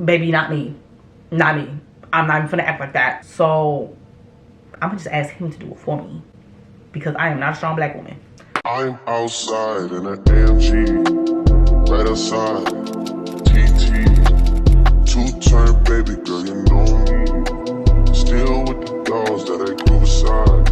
baby, not me. Not me. I'm not even gonna act like that. So I'm gonna just ask him to do it for me, because I am not a strong black woman. I'm outside in an AMG, right outside, TT, two-turn baby girl, you know me. Still with the dogs that I grew aside.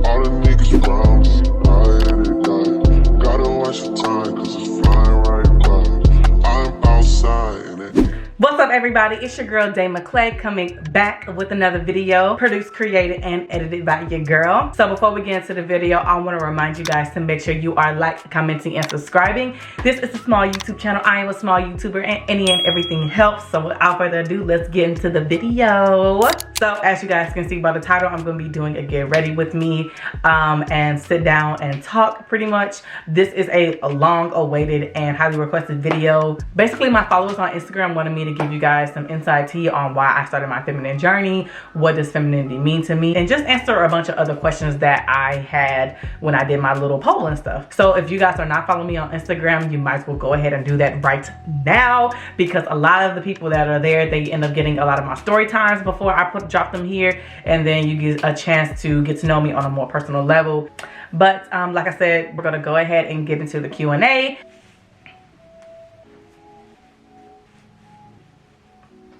All the niggas around me, I gotta watch the time, cause it's flying right by. I'm outside in an What's up, everybody? It's your girl Day McClay coming back with another video produced, created, and edited by your girl. So before we get into the video, I want to remind you guys to make sure you are like, commenting, and subscribing. This is a small YouTube channel. I am a small YouTuber, and any and everything helps. So without further ado, let's get into the video. So as you guys can see by the title, I'm going to be doing a get ready with me and sit down and talk pretty much. This is a long awaited and highly requested video. Basically, my followers on Instagram wanted me to give you guys some inside tea on why I started my feminine journey, what does femininity mean to me, and just answer a bunch of other questions that I had when I did my little poll and stuff. So if you guys are not following me on Instagram, you might as well go ahead and do that right now, because a lot of the people that are there, they end up getting a lot of my story times before I drop them here, and then you get a chance to get to know me on a more personal level. But like I said, we're gonna go ahead and get into the Q&A.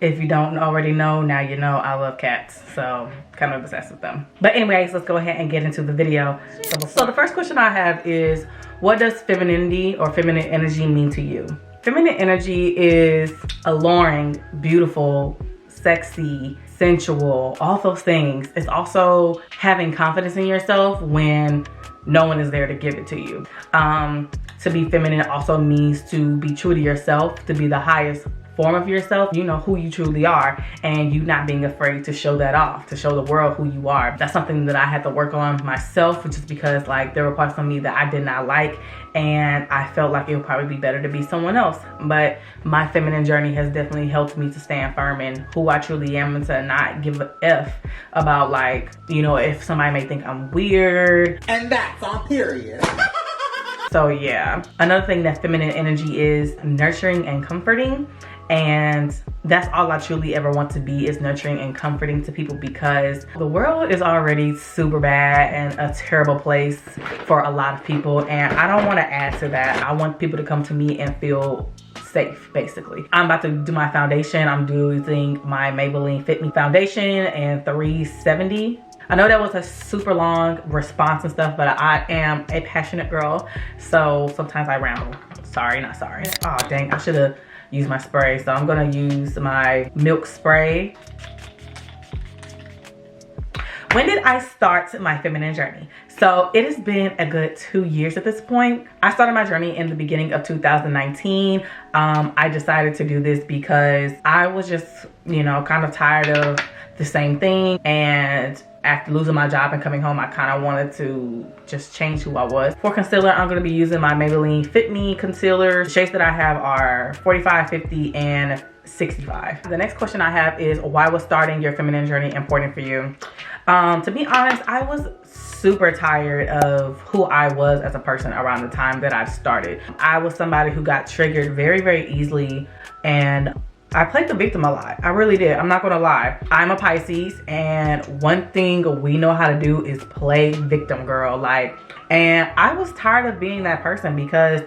If you don't already know, now you know I love cats, so kind of obsessed with them. But anyways, let's go ahead and get into the video. So the first question I have is, what does femininity or feminine energy mean to you? Feminine energy is alluring, beautiful, sexy, sensual, all those things. It's also having confidence in yourself when no one is there to give it to you. To be feminine also means to be true to yourself, to be the highest form of yourself. You know who you truly are, and you not being afraid to show that off, to show the world who you are. That's something that I had to work on myself, just because like there were parts of me that I did not like, and I felt like it would probably be better to be someone else. But my feminine journey has definitely helped me to stand firm in who I truly am, and to not give a F about, like, you know, if somebody may think I'm weird. And that's on period. So yeah, another thing that feminine energy is nurturing and comforting. And that's all I truly ever want to be, is nurturing and comforting to people, because the world is already super bad and a terrible place for a lot of people. And I don't want to add to that. I want people to come to me and feel safe, basically. I'm about to do my foundation. I'm using my Maybelline Fit Me foundation in 370. I know that was a super long response and stuff, but I am a passionate girl, so sometimes I ramble. Sorry, not sorry. Oh dang, I should have used my spray. So I'm gonna use my milk spray. When did I start my feminine journey? So it has been a good 2 years at this point. I started my journey in the beginning of 2019. I decided to do this because I was just, you know, kind of tired of the same thing, and after losing my job and coming home, I kind of wanted to just change who I was. For concealer, I'm going to be using my Maybelline Fit Me concealer. The shades that I have are 45, 50, and 65. The next question I have is, why was starting your feminine journey important for you? To be honest, I was super tired of who I was as a person around the time that I started. I was somebody who got triggered very, very easily, and I played the victim a lot. I really did. I'm not gonna lie. I'm a Pisces, and one thing we know how to do is play victim, girl. Like, and I was tired of being that person, because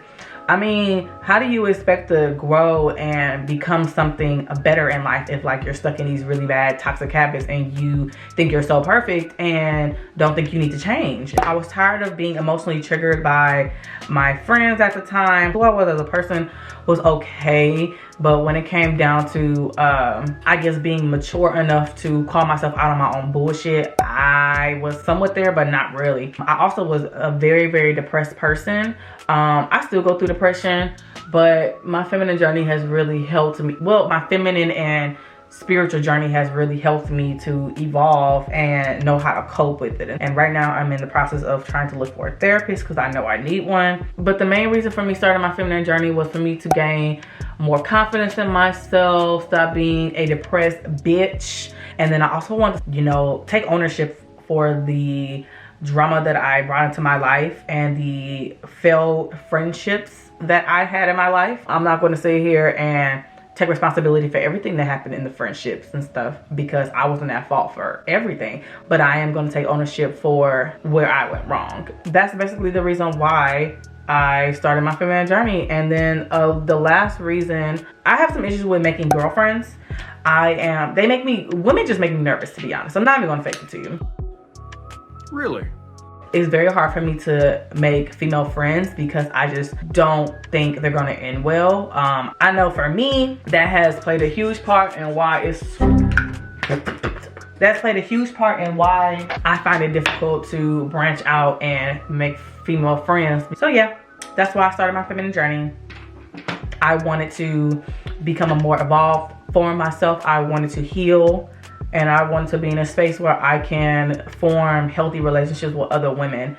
I mean, how do you expect to grow and become something better in life if, like, you're stuck in these really bad toxic habits and you think you're so perfect and don't think you need to change? I was tired of being emotionally triggered by my friends at the time. Who I was as a person was okay, but when it came down to I guess being mature enough to call myself out on my own bullshit, I was somewhat there, but not really. I also was a very, very depressed person. I still go through depression, but my feminine journey has really helped me. Well, my feminine and spiritual journey has really helped me to evolve and know how to cope with it. And right now I'm in the process of trying to look for a therapist, because I know I need one. But the main reason for me starting my feminine journey was for me to gain more confidence in myself, stop being a depressed bitch. And then I also want to, you know, take ownership for the drama that I brought into my life and the failed friendships that I had in my life. I'm not going to sit here and take responsibility for everything that happened in the friendships and stuff, because I wasn't at fault for everything, but I am going to take ownership for where I went wrong. That's basically the reason why I started my feminine journey. And then the last reason, I have some issues with making girlfriends. Women just make me nervous, to be honest. I'm not even gonna fake it to you. Really? It's very hard for me to make female friends because I just don't think they're gonna end well. I know for me, that has played a huge part in why I find it difficult to branch out and make female friends. So yeah, that's why I started my feminine journey. I wanted to become a more evolved form of myself. I wanted to heal, and I wanted to be in a space where I can form healthy relationships with other women.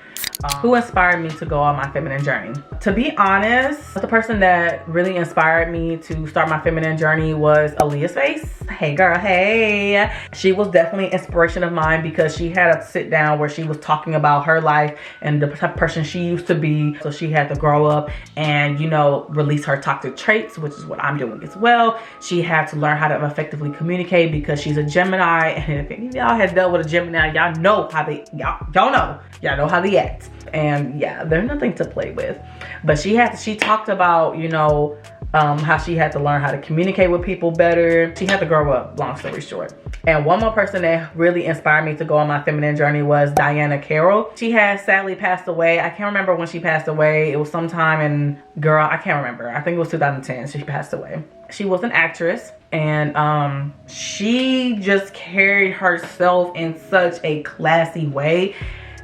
Who inspired me to go on my feminine journey? To be honest, the person that really inspired me to start my feminine journey was Aaliyah's Face. Hey girl, hey. She was definitely an inspiration of mine because she had a sit down where she was talking about her life and the type of person she used to be. So she had to grow up and, you know, release her toxic traits, which is what I'm doing as well. She had to learn how to effectively communicate because she's a Gemini, and if any of y'all has dealt with a Gemini, y'all know how they act. And yeah, they're nothing to play with. But she talked about, you know, how she had to learn how to communicate with people better. She had to grow up, long story short. And one more person that really inspired me to go on my feminine journey was Diana Carroll. She has sadly passed away. I can't remember when she passed away. It was sometime in, girl, I can't remember. I think it was 2010 she passed away. She was an actress, and she just carried herself in such a classy way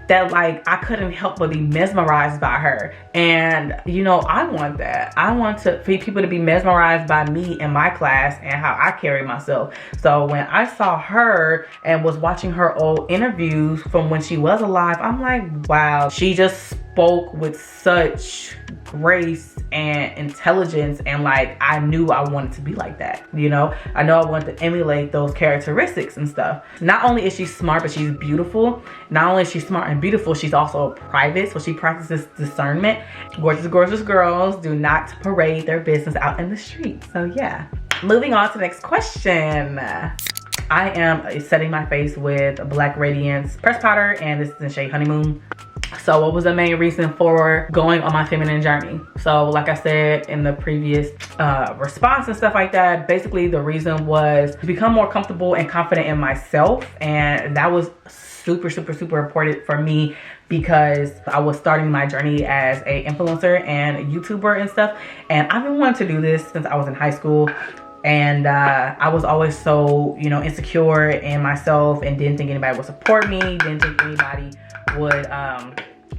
that, like, I couldn't help but be mesmerized by her. And you know, I want that. I want for people to be mesmerized by me and my class and how I carry myself. So when I saw her and was watching her old interviews from when she was alive, I'm like, wow, she just spoke with such grace and intelligence, and like, I knew I wanted to be like that, you know? I know I wanted to emulate those characteristics and stuff. Not only is she smart, but she's beautiful. Not only is she smart and beautiful, she's also private, so she practices discernment. Gorgeous, gorgeous girls do not parade their business out in the street. So yeah. Moving on to the next question. I am setting my face with Black Radiance press powder, and this is in shade Honeymoon. So what was the main reason for going on my feminine journey? So like I said in the previous response and stuff like that, basically the reason was to become more comfortable and confident in myself. And that was super, super, super important for me because I was starting my journey as a influencer and a YouTuber and stuff. And I've been wanting to do this since I was in high school. And I was always so, you know, insecure in myself and didn't think anybody would support me, didn't think anybody would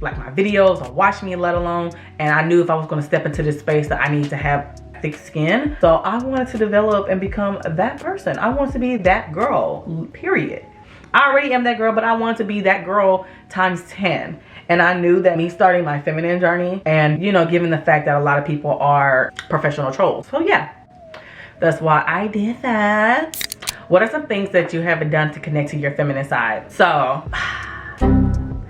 like my videos or watch me, let alone. And I knew if I was going to step into this space that I need to have thick skin. So I wanted to develop and become that person. I want to be that girl, period. I already am that girl, but I want to be that girl times 10. And I knew that me starting my feminine journey, and you know, given the fact that a lot of people are professional trolls, so yeah, that's why I did that. What are some things that you have done to connect to your feminine side? So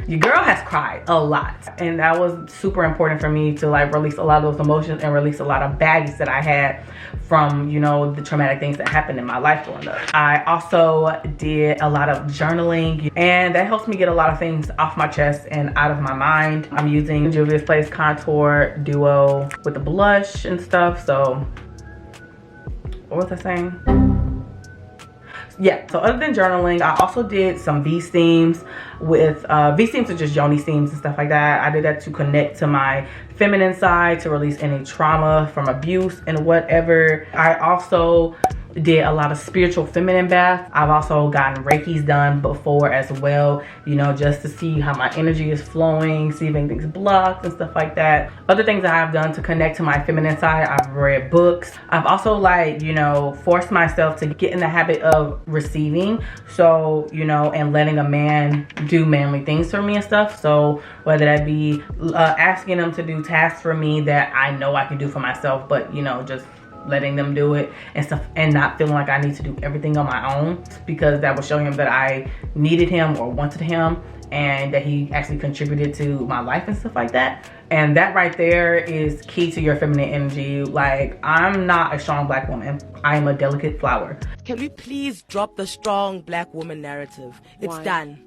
your girl has cried a lot, and that was super important for me to like release a lot of those emotions and release a lot of baggage that I had from, you know, the traumatic things that happened in my life growing up. I also did a lot of journaling, and that helps me get a lot of things off my chest and out of my mind. I'm using Juvia's Place Contour Duo with the blush and stuff. So what was I saying? Yeah, so other than journaling, I also did some V-steams with, V-steams are just yoni steams and stuff like that. I did that to connect to my feminine side, to release any trauma from abuse and whatever. I also did a lot of spiritual feminine baths. I've also gotten Reiki's done before as well, you know, just to see how my energy is flowing, see if anything's blocked and stuff like that. Other things that I've done to connect to my feminine side, I've read books. I've also, like, you know, forced myself to get in the habit of receiving. So, you know, and letting a man do manly things for me and stuff. So whether that be asking them to do tasks for me that I know I can do for myself, but, you know, just letting them do it and stuff, and not feeling like I need to do everything on my own, because that would show him that I needed him or wanted him, and that he actually contributed to my life and stuff like that. And that right there is key to your feminine energy. Like, I'm not a strong black woman. I am a delicate flower. Can we please drop the strong black woman narrative? It's done.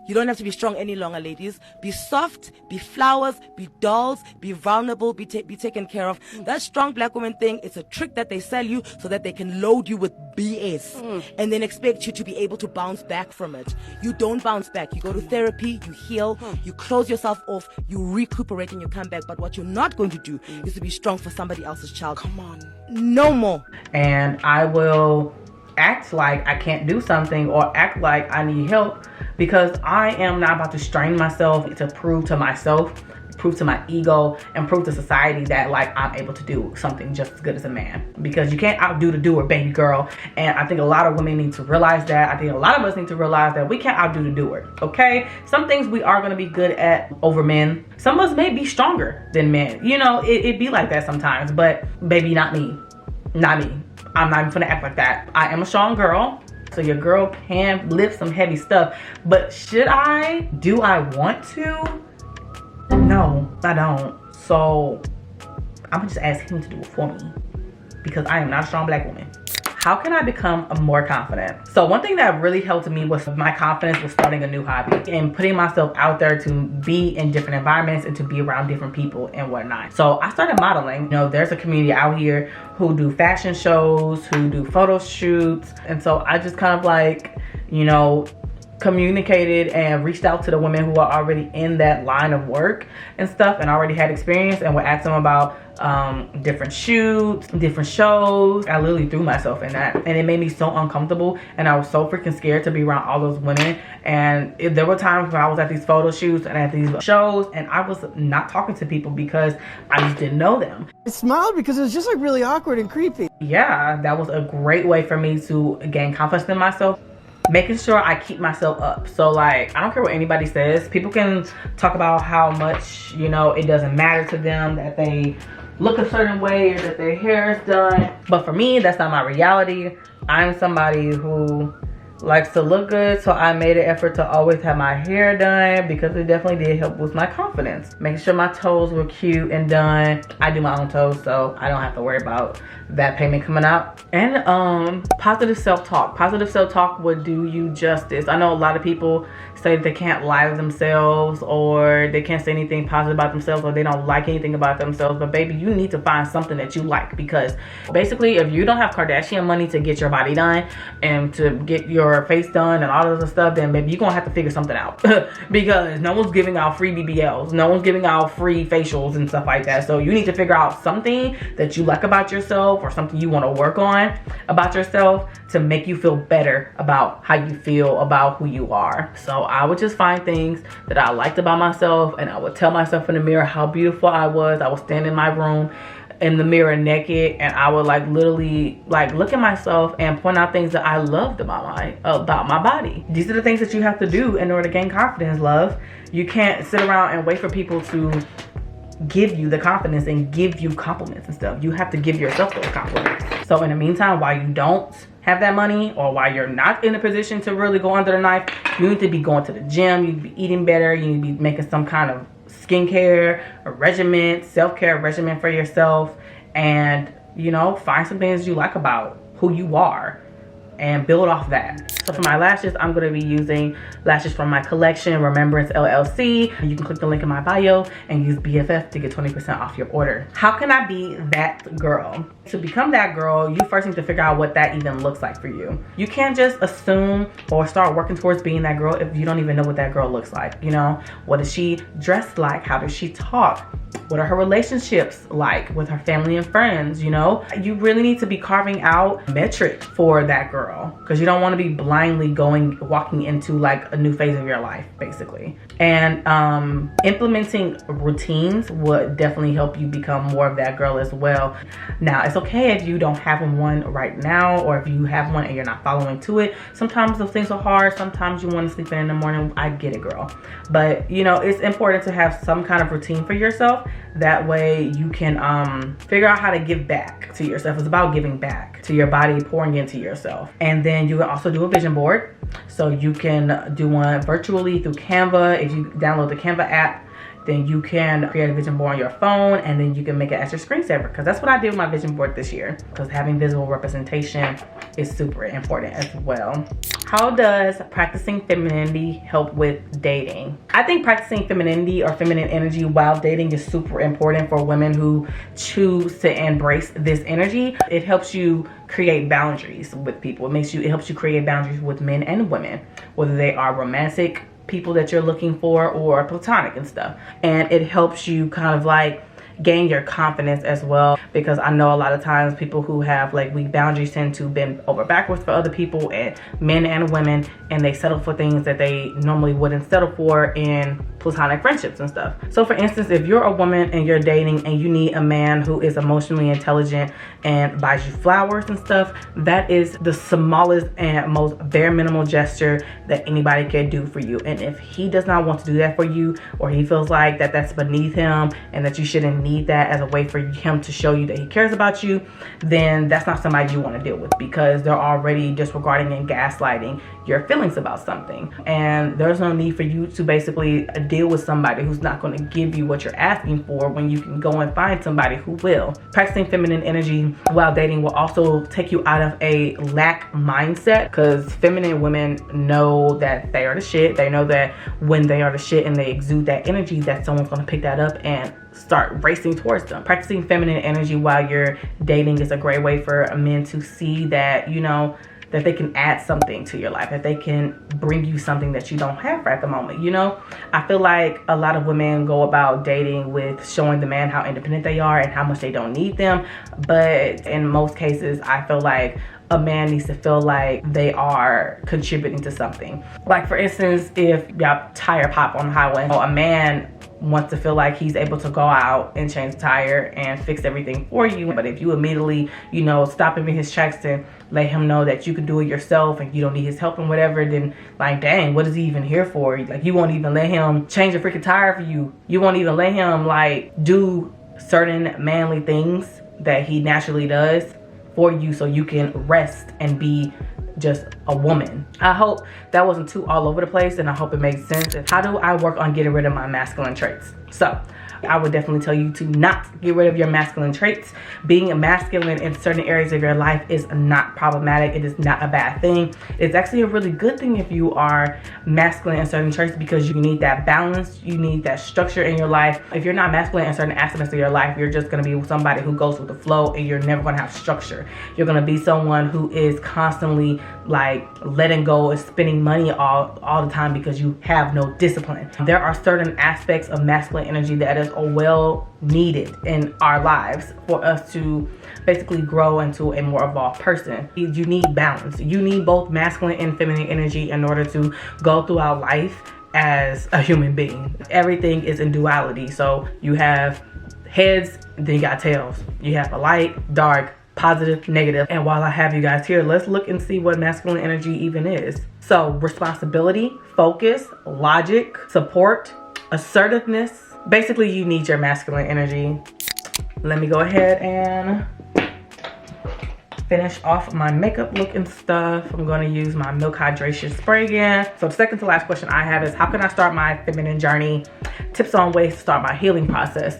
You don't have to be strong any longer, ladies. Be soft, be flowers, be dolls, be vulnerable, be taken care of. That strong black woman thing, it's a trick that they sell you so that they can load you with BS and then expect you to be able to bounce back from it. You don't bounce back. You go to therapy, you heal, you close yourself off, you recuperate and you come back. But what you're not going to do is to be strong for somebody else's child. Come on. No more. And I will act like I can't do something or act like I need help, because I am not about to strain myself to prove to myself, prove to my ego, and prove to society that like I'm able to do something just as good as a man. Because you can't outdo the doer, baby girl. And I think a lot of women need to realize that. I think a lot of us need to realize that we can't outdo the doer, okay? Some things we are gonna be good at over men. Some of us may be stronger than men. You know, it be like that sometimes, but baby, not me. Not me. I'm not even gonna act like that. I am a strong girl, so your girl can lift some heavy stuff. But should I? Do I want to? No, I don't. So I'm gonna just ask him to do it for me, because I am not a strong black woman. How can I become more confident? So one thing that really helped me was my confidence was starting a new hobby and putting myself out there to be in different environments and to be around different people and whatnot. So I started modeling. You know, there's a community out here who do fashion shows, who do photo shoots. And so I just kind of like, you know, communicated and reached out to the women who are already in that line of work and stuff and already had experience, and would ask them about different shoots, different shows. I literally threw myself in that, and it made me so uncomfortable, and I was so freaking scared to be around all those women. And there were times when I was at these photo shoots and at these shows, and I was not talking to people because I just didn't know them. I smiled because it was just like really awkward and creepy. Yeah, that was a great way for me to gain confidence in myself. Making sure I keep myself up. So like, I don't care what anybody says. People can talk about how much, you know, it doesn't matter to them that they look a certain way or that their hair is done. But for me, that's not my reality. I'm somebody who likes to look good, so I made an effort to always have my hair done, because it definitely did help boost my confidence. Making sure my toes were cute and done. I do my own toes, so I don't have to worry about that payment coming out. And positive self-talk. Positive self-talk would do you justice. I know a lot of people say that they can't lie to themselves, or they can't say anything positive about themselves, or they don't like anything about themselves. But baby, you need to find something that you like, because basically if you don't have Kardashian money to get your body done and to get your face done and all this other stuff, then baby, you're gonna have to figure something out. Because no one's giving out free BBLs, no one's giving out free facials and stuff like that. So you need to figure out something that you like about yourself, or something you want to work on about yourself to make you feel better about how you feel about who you are. So I would just find things that I liked about myself, and I would tell myself in the mirror how beautiful I was. I would stand in my room in the mirror naked, and I would like literally like look at myself and point out things that I loved about my body. These are the things that you have to do in order to gain confidence, love. You can't sit around and wait for people to give you the confidence and give you compliments and stuff. You have to give yourself those compliments. So in the meantime, while you don't have that money, or while you're not in a position to really go under the knife, you need to be going to the gym, you need to be eating better, you need to be making some kind of skincare or regimen, self-care regimen for yourself, and you know, find some things you like about who you are and build off that. So for my lashes, I'm going to be using lashes from my collection, Remembrance LLC. You can click the link in my bio and use BFF to get 20% off your order. How can I be that girl? To become that girl, you first need to figure out what that even looks like for you. You can't just assume or start working towards being that girl if you don't even know what that girl looks like. You know, what does she dress like? How does she talk? What are her relationships like with her family and friends? You know, you really need to be carving out metrics for that girl, because you don't want to be blind blindly walking into like a new phase of your life, basically. And implementing routines would definitely help you become more of that girl as well. Now, it's okay if you don't have one right now, or if you have one and you're not following to it. Sometimes those things are hard. Sometimes you want to sleep in the morning. I get it, girl. But you know, it's important to have some kind of routine for yourself. That way you can figure out how to give back to yourself. It's about giving back to your body, pouring into yourself. And then you can also do a vision board. So you can do one virtually through Canva. If you download the Canva app, then you can create a vision board on your phone, and then you can make it as your screensaver, because that's what I did with my vision board this year, because having visual representation is super important as well. How does practicing femininity help with dating? I think practicing femininity or feminine energy while dating is super important for women who choose to embrace this energy. It helps you create boundaries with people. It helps you create boundaries with men and women, whether they are romantic people that you're looking for or platonic and stuff. And it helps you kind of like gain your confidence as well, because I know a lot of times people who have like weak boundaries tend to bend over backwards for other people, and men and women, and they settle for things that they normally wouldn't settle for in platonic friendships and stuff. So for instance, if you're a woman and you're dating and you need a man who is emotionally intelligent and buys you flowers and stuff, that is the smallest and most bare minimal gesture that anybody can do for you. And if he does not want to do that for you, or he feels like that's beneath him and that you shouldn't need that as a way for him to show you that he cares about you, then that's not somebody you want to deal with, because they're already disregarding and gaslighting your feelings about something. And there's no need for you to basically deal with somebody who's not going to give you what you're asking for, when you can go and find somebody who will. Practicing feminine energy while dating will also take you out of a lack mindset, because feminine women know that they are the shit. They know that when they are the shit and they exude that energy, that someone's going to pick that up and start racing towards them. Practicing feminine energy while you're dating is a great way for men to see that, you know, that they can add something to your life, that they can bring you something that you don't have at the moment. You know, I feel like a lot of women go about dating with showing the man how independent they are and how much they don't need them. But in most cases, I feel like a man needs to feel like they are contributing to something. Like for instance, if y'all tire pop on the highway, a man wants to feel like he's able to go out and change the tire and fix everything for you. But if you immediately, you know, stop him in his tracks and let him know that you can do it yourself and you don't need his help and whatever, then like, dang, what is he even here for? Like, you won't even let him change a freaking tire for you. You won't even let him like do certain manly things that he naturally does for you, so you can rest and be just a woman. I hope that wasn't too all over the place, and I hope it made sense. How do I work on getting rid of my masculine traits? So I would definitely tell you to not get rid of your masculine traits. Being masculine in certain areas of your life is not problematic. It is not a bad thing. It's actually a really good thing if you are masculine in certain traits, because you need that balance. You need that structure in your life. If you're not masculine in certain aspects of your life, you're just going to be somebody who goes with the flow, and you're never going to have structure. You're going to be someone who is constantly like letting go and spending money all the time because you have no discipline. There are certain aspects of masculine energy that is well needed in our lives for us to basically grow into a more evolved person. You need balance. You need both masculine and feminine energy in order to go throughout life as a human being. Everything is in duality. So you have heads, then you got tails. You have a light, dark, positive, negative. And while I have you guys here, let's look and see what masculine energy even is. So responsibility, focus, logic, support, assertiveness. Basically, you need your masculine energy. Let me go ahead and finish off my makeup look and stuff. I'm going to use my Milk Hydration Spray again. So the second to last question I have is, how can I start my feminine journey? Tips on ways to start my healing process.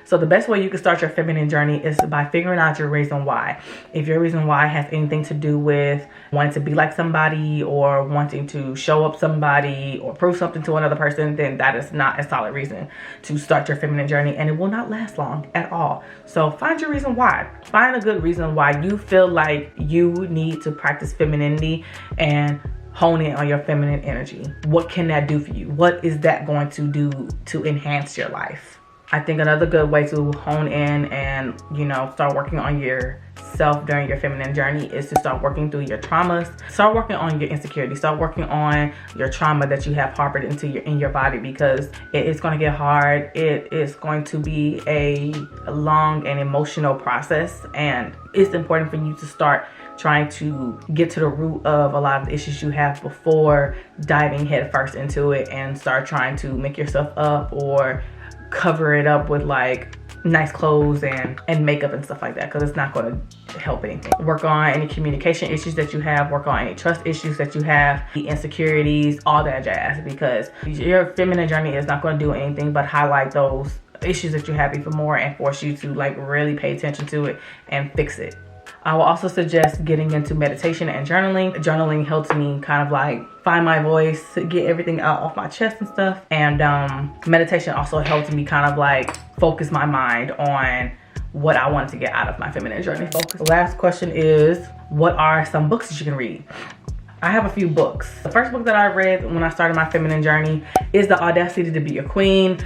So the best way you can start your feminine journey is by figuring out your reason why. If your reason why has anything to do with wanting to be like somebody, or wanting to show up somebody, or prove something to another person, then that is not a solid reason to start your feminine journey, and it will not last long at all. So find your reason why. Find a good reason why you feel like you need to practice femininity and hone in on your feminine energy. What can that do for you? What is that going to do to enhance your life? I think another good way to hone in and, you know, start working on yourself during your feminine journey is to start working through your traumas. Start working on your insecurity. Start working on your trauma that you have harbored in your body, because it is going to get hard. It is going to be a long and emotional process, and it's important for you to start trying to get to the root of a lot of the issues you have before diving headfirst into it and start trying to make yourself up or cover it up with like nice clothes and makeup and stuff like that, because it's not going to help anything. Work on any communication issues that you have, work on any trust issues that you have, the insecurities, all that jazz, because your feminine journey is not going to do anything but highlight those issues that you have even more and force you to like really pay attention to it and fix it. I will also suggest getting into meditation and journaling. Journaling helps me kind of like find my voice, get everything out off my chest and stuff. And meditation also helps me kind of like focus my mind on what I wanted to get out of my feminine journey. Focus. The last question is, what are some books that you can read? I have a few books. The first book that I read when I started my feminine journey is The Audacity to Be a Queen.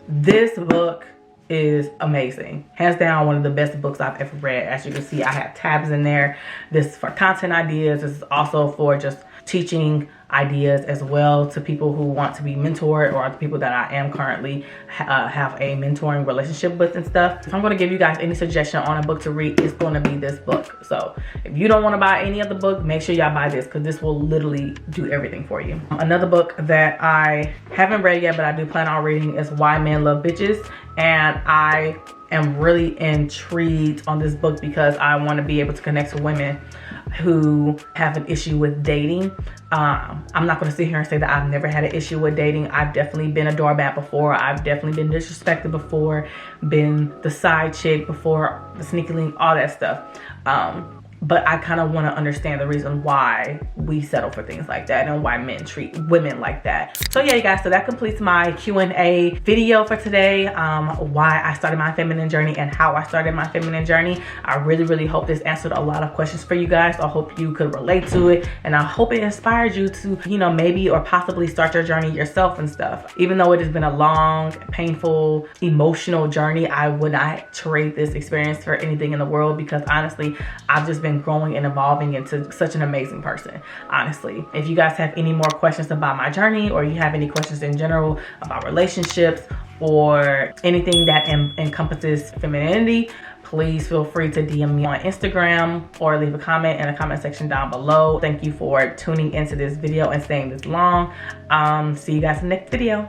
This book is amazing. Hands down, one of the best books I've ever read. As you can see, I have tabs in there. This is for content ideas. This is also for just teaching ideas as well to people who want to be mentored, or the people that I am currently have a mentoring relationship with and stuff. If I'm going to give you guys any suggestion on a book to read, it's going to be this book. So if you don't want to buy any other book, make sure y'all buy this, because this will literally do everything for you. Another book that I haven't read yet but I do plan on reading is Why Men Love Bitches, and I am really intrigued on this book because I want to be able to connect to women who have an issue with dating. I'm not going to sit here and say that I've never had an issue with dating. I've definitely been a doormat before. I've definitely been disrespected before, been the side chick before, the sneaky link, all that stuff. But I kind of want to understand the reason why we settle for things like that and why men treat women like that. So yeah, you guys, so that completes my Q&A video for today. Why I started my feminine journey and how I started my feminine journey. I really hope this answered a lot of questions for you guys. I hope you could relate to it, and I hope it inspired you to, you know, maybe or possibly start your journey yourself and stuff. Even though it has been a long, painful, emotional journey, I would not trade this experience for anything in the world, because honestly, I've just been growing and evolving into such an amazing person, honestly. If you guys have any more questions about my journey, or you have any questions in general about relationships or anything that encompasses femininity, please feel free to DM me on Instagram or leave a comment in the comment section down below. Thank you for tuning into this video and staying this long. See you guys in the next video.